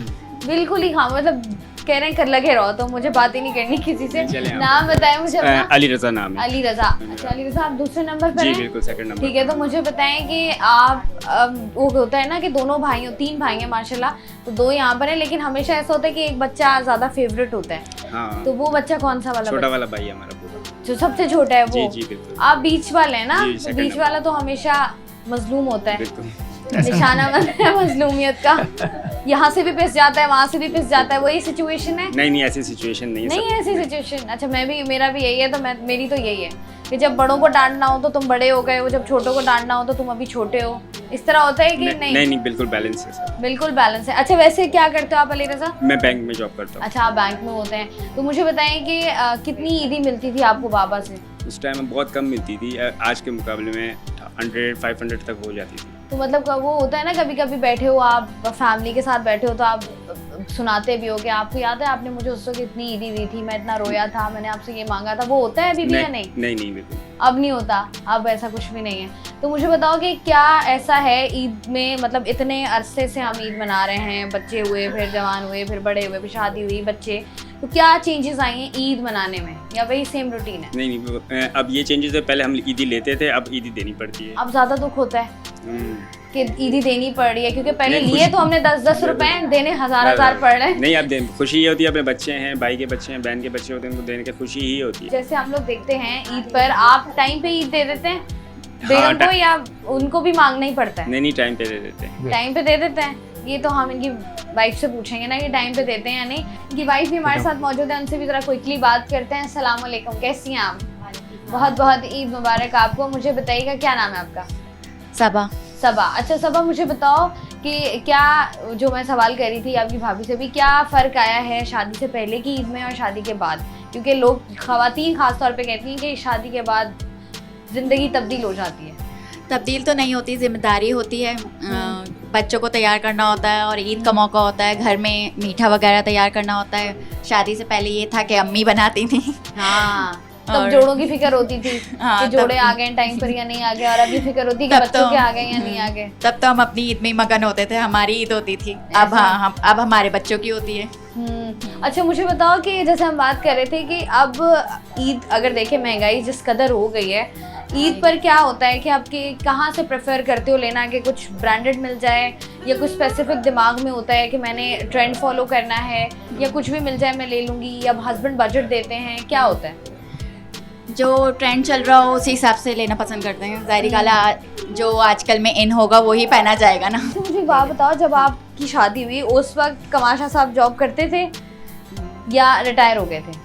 बिल्कुल ही खामोश, मतलब कह रहे हैं कर लगे रहो, तो मुझे बात ही नहीं करनी किसी से। नाम बताएं मुझे अपना। अली रज़ा नाम है। अली रज़ा। अच्छा अली रज़ा, आप दूसरे नंबर पर जी हैं? बिल्कुल सेकंड नंबर। ठीक है, तो मुझे बताएं कि आप वो होता है ना कि दोनों भाइयों 3 भाई हैं माशाल्लाह, तो 2 यहाँ पर हैं, लेकिन हमेशा ऐसा होता है कि एक बच्चा ज़्यादा फेवरेट होता है। हाँ, तो वो बच्चा कौन सा वाला? छोटा वाला भाई है हमारा पूरा, जो सबसे छोटा है वो? जी जी बिल्कुल। आप बीच वाले हैं ना? जी, तो second बीच number। वाला तो हमेशा मजलूम होता है, बिल्कुल निशाना बनता है मजलूमियत का। यहाँ से भी पिस जाता है, वहाँ से भी पिस जाता है, वही सिचुएशन है? नहीं ऐसी सिचुएशन नहीं है। नहीं है ऐसी सिचुएशन। अच्छा मेरा भी यही है, तो मेरी तो यही है कि जब बड़ों को डांटना हो तो तुम बड़े हो गए हो, जब छोटों को डांटना हो तो तुम अभी छोटे हो, इस तरह होता है कि नहीं? बिल्कुल बैलेंस है सर। बिल्कुल बैलेंस है। अच्छा वैसे क्या करते हो आप अली रज़ा? मैं बैंक में जॉब करता हूँ। अच्छा आप बैंक में होते हैं, तो मुझे बताएं कि कितनी ईदी मिलती थी आपको बाबा से? उस टाइम में बहुत कम मिलती थी, आज के मुकाबले में 100-500 तक हो जाती थी। तो मतलब वो होता है ना, कभी कभी बैठे हो आप फैमिली के साथ बैठे हो तो आप सुनाते भी हो कि आपको याद है आपने मुझे उस वक्त इतनी ईदी दी थी, मैं इतना रोया था, मैंने आपसे ये मांगा था, वो होता है अभी भी या नहीं? नहीं बिल्कुल। अब नहीं होता, अब ऐसा कुछ भी नहीं है। तो मुझे बताओ कि क्या ऐसा है ईद में, मतलब इतने अरसे से हम ईद मना रहे हैं, बच्चे हुए, फिर जवान हुए, फिर बड़े हुए, फिर शादी हुई, बच्चे, तो क्या चेंजेस आई हैं ईद मनाने में, या वही सेम रूटीन है? नहीं, अब ये चेंजेस है। पहले हम ईदी लेते थे, अब ईदी देनी पड़ती है। अब ज़्यादा दुख होता है हम्म, कि ईदी देनी पड़ रही है, क्योंकि पहले नहीं, लिए तो हमने 10-10 रुपए, देने हज़ार पड़ रहे हैं। नहीं, अब खुशी ये होती है, अपने बच्चे हैं, भाई के बच्चे हैं, बहन के बच्चे होते हैं, उनको देने की खुशी ही होती है। जैसे हम लोग देखते हैं ईद पर आप टाइम पे ईद दे देते हैं बेगम को, या उनको भी मांगना ही पड़ता है? नहीं, टाइम पे दे देते हैं। टाइम पे दे देते हैं। ये तो हम इनकी वाइफ से पूछेंगे ना कि टाइम पे देते हैं या नहीं। इनकी वाइफ भी हमारे साथ मौजूद है, उनसे भी जरा क्विकली बात करते हैं। अस्सलाम वालेकुम, कैसी हैं आप? बहुत बहुत ईद मुबारक आपको। मुझे बताइएगा क्या नाम है आपका? सबा। सबा। अच्छा सबा, मुझे बताओ कि क्या, जो मैं सवाल कर रही थी आपकी भाभी से भी, क्या फ़र्क आया है शादी से पहले की ईद में और शादी के बाद? क्योंकि लोग, ख़वातीन ख़ास तौर पे कहती हैं कि शादी के बाद ज़िंदगी तब्दील हो जाती है। तब्दील तो नहीं होती, जिम्मेदारी होती है। बच्चों को तैयार करना होता है और ईद का मौका होता है, घर में मीठा वगैरह तैयार करना होता है। शादी से पहले ये था कि अम्मी बनाती थी। हाँ, तब और- जोड़ों की फिक्र होती थी हाँ, कि जोड़े तब- आ गए टाइम पर या नहीं आ गए, और अभी फिक्र होती है कि तब बच्चों तो- के आ गए या नहीं आ गए। तब तो हम अपनी ईद में ही मगन होते थे, हमारी ईद होती थी। अब ऐसा? हाँ, अब हमारे बच्चों की होती है। अच्छा मुझे बताओ कि जैसे हम बात कर रहे थे कि अब ईद, अगर देखें महंगाई जिस कदर हो गई है, ईद पर क्या होता है कि आपके कहाँ से प्रेफर करते हो लेना, कि कुछ ब्रांडेड मिल जाए, या कुछ स्पेसिफिक दिमाग में होता है कि मैंने ट्रेंड फॉलो करना है, या कुछ भी मिल जाए मैं ले लूँगी, या हस्बैंड बजट देते हैं, क्या होता है? जो ट्रेंड चल रहा हो उसी हिसाब से लेना पसंद करते हैं। ज़ाहिर गाला जो आजकल में इन होगा वही पहना जाएगा ना। तो मुझे एक बात बताओ, जब आपकी शादी हुई उस वक्त कमाशा साहब जॉब करते थे या रिटायर हो गए थे?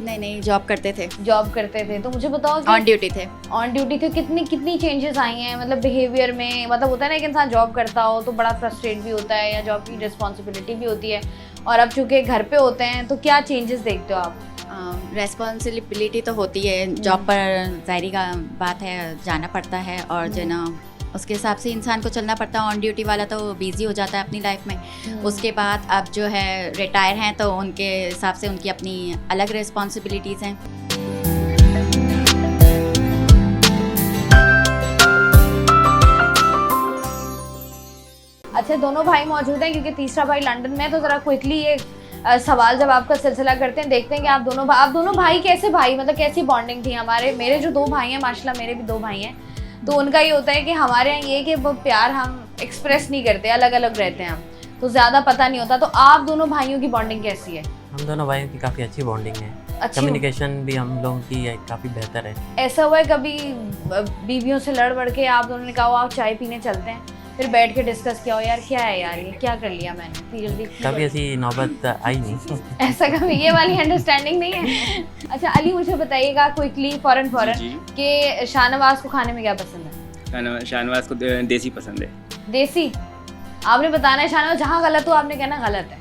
नहीं, जॉब करते थे, जॉब करते थे। तो मुझे बताओ कि ऑन ड्यूटी थे। ऑन ड्यूटी थे, कितनी चेंजेस आई हैं, मतलब बिहेवियर में? मतलब होता है ना कि इंसान जॉब करता हो तो बड़ा फ्रस्ट्रेट भी होता है, या जॉब की रिस्पॉन्सिबिलिटी भी होती है, और अब चूंकि घर पे होते हैं तो क्या चेंजेस देखते हो आप? रेस्पॉन्सिबिलिटी तो होती है, जॉब पर ज़ाहिर का बात है, जाना पड़ता है, और जो ना उसके हिसाब से इंसान को चलना पड़ता है। ऑन ड्यूटी वाला तो बिज़ी हो जाता है अपनी लाइफ में। उसके बाद अब जो है रिटायर हैं तो उनके हिसाब से उनकी अपनी अलग रिस्पॉन्सिबिलिटीज़ हैं। अच्छा, दोनों भाई मौजूद हैं क्योंकि तीसरा भाई लंदन में है, तो ज़रा क्विकली ये सवाल जवाब का सिलसिला करते हैं, देखते हैं कि आप दोनों भाई कैसे भाई, मतलब कैसी बॉन्डिंग थी? मेरे जो 2 भाई हैं, माशाल्लाह मेरे भी 2 भाई हैं, तो उनका ये होता है कि हमारे यहाँ ये कि वो प्यार हम एक्सप्रेस नहीं करते, अलग अलग रहते हैं हम, तो ज़्यादा पता नहीं होता। तो आप दोनों भाइयों की बॉन्डिंग कैसी है? हम दोनों भाइयों की काफ़ी अच्छी बॉन्डिंग है। अच्छी। कम्युनिकेशन भी हम लोगों की काफ़ी बेहतर है। ऐसा हुआ है कभी बीवियों से लड़ के आप दोनों ने कहा आप चाय पीने चलते हैं, फिर बैठ के डिस्कस किया हो, यार क्या है यार, ये क्या कर लिया मैंने, इतनी जल्दी कभी ऐसी नौबत आई नहीं। ऐसा कभी ये वाली अंडरस्टैंडिंग नहीं है? अच्छा अली, मुझे बताइएगा क्विकली, फौरन जी। कि शाहनवाज को खाने में क्या पसंद है? शाहनवाज को देसी पसंद है। देसी? आपने बताना है शाहनवाज, जहाँ गलत हो आपने कहना गलत है।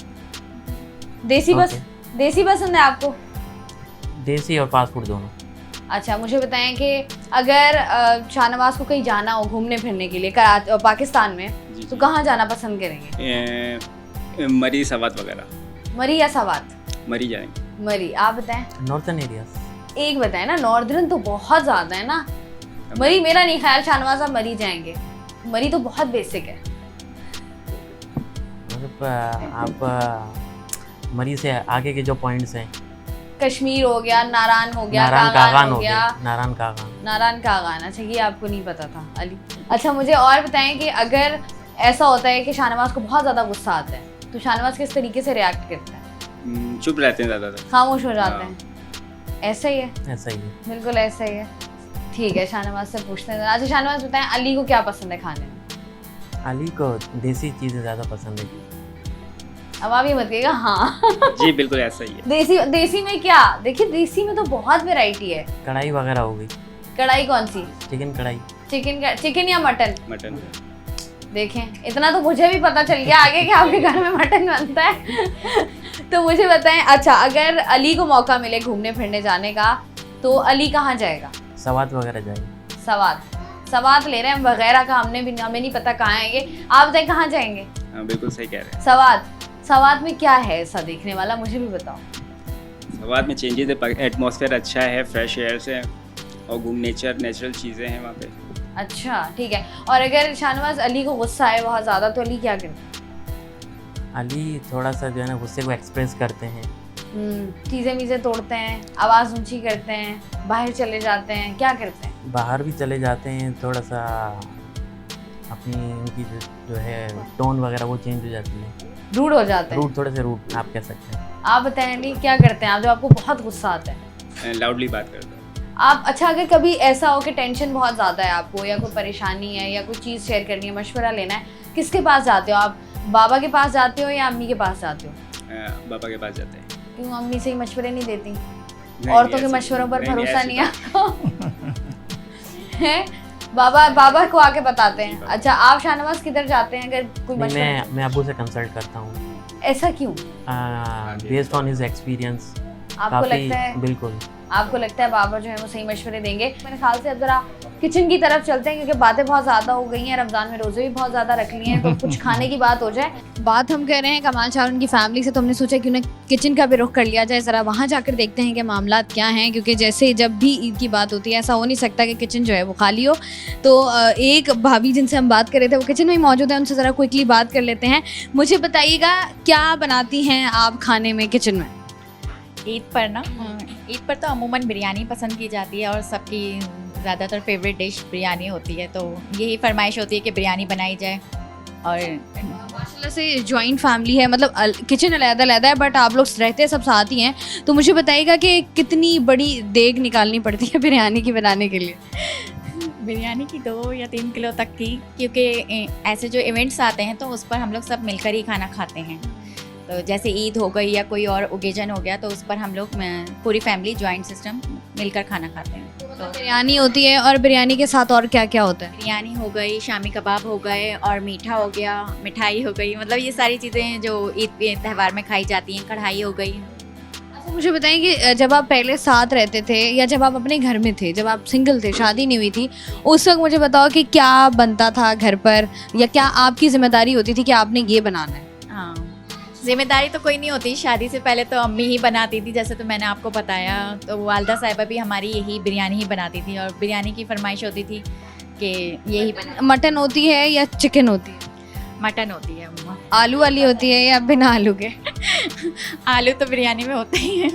देसी बस, देसी पसंद है आपको? देसी और फास्ट फूड दोनों। अच्छा मुझे बताएं कि अगर शाहनवाज को कहीं जाना हो घूमने फिरने के लिए पाकिस्तान में, जी, तो जी। कहाँ जाना पसंद करेंगे? मरी सवात वगैरह। मरी या सवात? मरी जाएंगे। मरी। आप बताएं? Northern areas. एक बताएं ना, नॉर्दर्न तो बहुत ज़्यादा है ना। मरी मेरा नहीं ख्याल शाहनवाज आप मरी जाएंगे, मरी तो बहुत बेसिक है। मतलब आप मरी से आगे के जो पॉइंट्स हैं, कश्मीर हो गया, नारान हो गया, नारायण कागान कागान हो हो गया। गया, नारायण कागान। नारायण कागान, अच्छा ये आपको नहीं पता था अली। अच्छा मुझे और बताएं कि अगर ऐसा होता है कि शाहनवाज को बहुत ज़्यादा गुस्सा आता है, तो शाहनवाज किस तरीके से रिएक्ट करता है? चुप रहते हैं ज़्यादातर। खामोश हो जाते हाँ। हैं? ऐसा ही है? ऐसा ही है। बिल्कुल ऐसा ही है। ठीक है, शाहनवाज से पूछते हैं। अच्छा शाहनवाज बताएं, अली को क्या पसंद है खाने में? अली को देसी चीज़ें ज़्यादा पसंद है। अब आप ये बताइएगा। हाँ जी बिल्कुल ऐसा ही है। देसी में क्या? देखिए देसी में तो बहुत वैरायटी है। कढ़ाई वगैरह हो गई। कढ़ाई कौन सी? चिकन कढ़ाई। चिकन या मटन? मटन। देखें इतना तो मुझे भी पता चल गया आगे कि आपके घर में मटन बनता है। तो मुझे बताएं, अच्छा अगर अली को मौका मिले घूमने फिरने जाने का, तो अली कहाँ जाएगा? सवात वगैरह जाएगी। सवात ले रहे हैं वगैरह का, हमें नहीं पता कहाँ है ये। आप बताएं कहाँ जाएंगे? हाँ बिल्कुल सही कह रहे हैं। सवात में क्या है ऐसा देखने वाला, मुझे भी बताओ। सवात में चेंजेस है, एटमॉस्फेयर अच्छा है, फ्रेश एयर से और नेचुरल चीज़ें हैं वहाँ पे। अच्छा ठीक है। और अगर शाहनवाज अली को गुस्सा आए बहुत ज़्यादा तो अली क्या करते अली थोड़ा सा जो है ना गुस्से को एक्सप्रेस करते हैं। हैं? चीज़ें वीज़ें तोड़ते हैं, आवाज़ ऊंची करते हैं, बाहर चले जाते हैं, क्या करते हैं? बाहर भी चले जाते हैं, थोड़ा सा अपनी उनकी जो है टोन वगैरह वो चेंज हो जाती है, रूड हो जाते हैं? रूड, थोड़े से रूड आप कह सकते हैं। आप बताएं अली क्या करते हैं आप जब आपको बहुत गुस्सा आता है? लाउडली बात करता हूँ। आप अच्छा अगर कभी ऐसा हो कि टेंशन बहुत ज़्यादा है आपको या कोई परेशानी है या कोई चीज़ शेयर करनी है, मशवरा लेना है, किसके पास जाते हो आप? बाबा के पास जाते हो या अम्मी के पास जाते हो? पापा के पास जाते हैं। क्यों अम्मी से ही मशवरे नहीं देती? नहीं, औरतों के ऐसी- मशवरों पर नहीं, भरोसा ऐसी नहीं है हैं? बाबा को आके बताते हैं। अच्छा आप शाहनवाज किधर जाते हैं अगर कोई नहीं, मशवरा? मैं अब्बू से कंसल्ट करता हूँ ऐसा क्यों? Based on his experience. आपको लगता है बिल्कुल आपको लगता है बाबा जो है वो सही मशवरे देंगे? मेरे ख्याल से अब जरा किचन की तरफ चलते हैं क्योंकि बातें बहुत ज़्यादा हो गई हैं, रमज़ान में रोज़े भी बहुत ज़्यादा रख लिए हैं, तो कुछ खाने की बात हो जाए। बात हम कर रहे हैं कमाल शाह और उनकी फैमिली से, तो हमने सोचा क्यों ना किचन का भी रुख कर लिया जाए, ज़रा वहाँ जाकर देखते हैं कि मामला क्या हैं, क्योंकि जैसे जब भी ईद की बात होती है ऐसा हो नहीं सकता कि किचन जो है वो खाली हो। तो एक भाभी जिनसे हम बात कर रहे थे वो किचन में ही मौजूद है, उनसे ज़रा क्विकली बात कर लेते हैं। मुझे बताइएगा क्या बनाती हैं आप खाने में किचन में? ईद पर ना, ईद पर तो अमूमन बिरयानी पसंद की जाती है और सबकी ज़्यादातर फेवरेट डिश बिरयानी होती है, तो यही फरमाइश होती है कि बिरयानी बनाई जाए। और माशाल्लाह से जॉइंट फैमिली है, मतलब किचन अलग-अलग है बट आप लोग रहते सब साथ ही हैं। तो मुझे बताइएगा कि कितनी बड़ी देग निकालनी पड़ती है बिरयानी की बनाने के लिए? बिरयानी की 2 या 3 किलो तक की, क्योंकि ऐसे जो इवेंट्स आते हैं तो उस पर हम लोग सब मिलकर ही खाना खाते हैं। तो जैसे ईद हो गई या कोई और ओकेजन हो गया तो उस पर हम लोग पूरी फैमिली जॉइंट सिस्टम मिलकर खाना खाते हैं। तो बिरयानी होती है और बिरयानी के साथ और क्या क्या होता है? बिरयानी हो गई, शामी कबाब हो गए और मीठा हो गया, मिठाई हो गई, मतलब ये सारी चीज़ें जो ईद के त्यौहार में खाई जाती हैं, कढ़ाई हो गई। अच्छा मुझे बताएं कि जब आप पहले साथ रहते थे या जब आप अपने घर में थे, जब आप सिंगल थे, शादी नहीं हुई थी, उस वक्त मुझे बताओ कि क्या बनता था घर पर या क्या आपकी जिम्मेदारी होती थी कि आपने ये बनाना है? हाँ, जिम्मेदारी तो कोई नहीं होती, शादी से पहले तो अम्मी ही बनाती थी, जैसे तो मैंने आपको बताया। तो वालदा साहिबा भी हमारी यही बिरयानी ही बनाती थी और बिरयानी की फरमाइश होती थी कि यही मटन होती है या चिकन होती है? मटन होती है अम्मा। आलू वाली होती है या बिना आलू के? आलू तो बिरयानी में होते ही हैं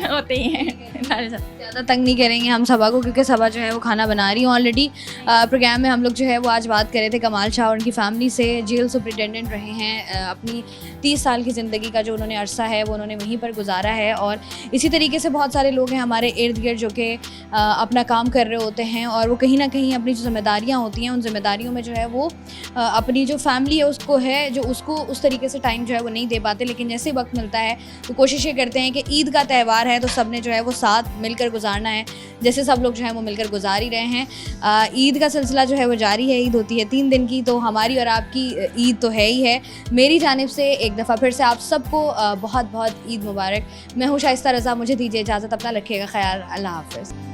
होते ही हैं। ज़्यादा तंग नहीं करेंगे हम सबा को क्योंकि सबा जो है वो खाना बना रही हूँ ऑलरेडी। प्रोग्राम में हम लोग जो है वो आज बात कर रहे थे कमाल शाह और उनकी फैमिली से। जेल सुपरिटेंडेंट रहे हैं, अपनी 30 साल की ज़िंदगी का जो उन्होंने अरसा है वो उन्होंने वहीं पर गुजारा है। और इसी तरीके से बहुत सारे लोग हैं हमारे इर्द गिर्द जो कि अपना काम कर रहे होते हैं और वो कहीं ना कहीं अपनी जो जिम्मेदारियाँ होती हैं उन जिम्मेदारियों में जो है वो अपनी जो फैमिली है उसको है जो उसको उस तरीके से टाइम जो है वो नहीं दे पाते। लेकिन जैसे वक्त मिलता है तो कोशिश ये करते हैं कि ईद का त्यौहार है तो सब ने जो है वो साथ मिलकर गुजारना है, जैसे सब लोग जो है वो मिलकर गुजार ही रहे हैं। ईद का सिलसिला जो है वो जारी है। ईद होती है 3 दिन की, तो हमारी और आपकी ईद तो है ही है। मेरी जानिब से एक दफ़ा फिर से आप सबको बहुत बहुत ईद मुबारक। मैं हूँ शाइस्ता रज़ा, मुझे दीजिए इजाज़त, अपना रखिएगा ख्याल, अल्लाह हाफ़िज़।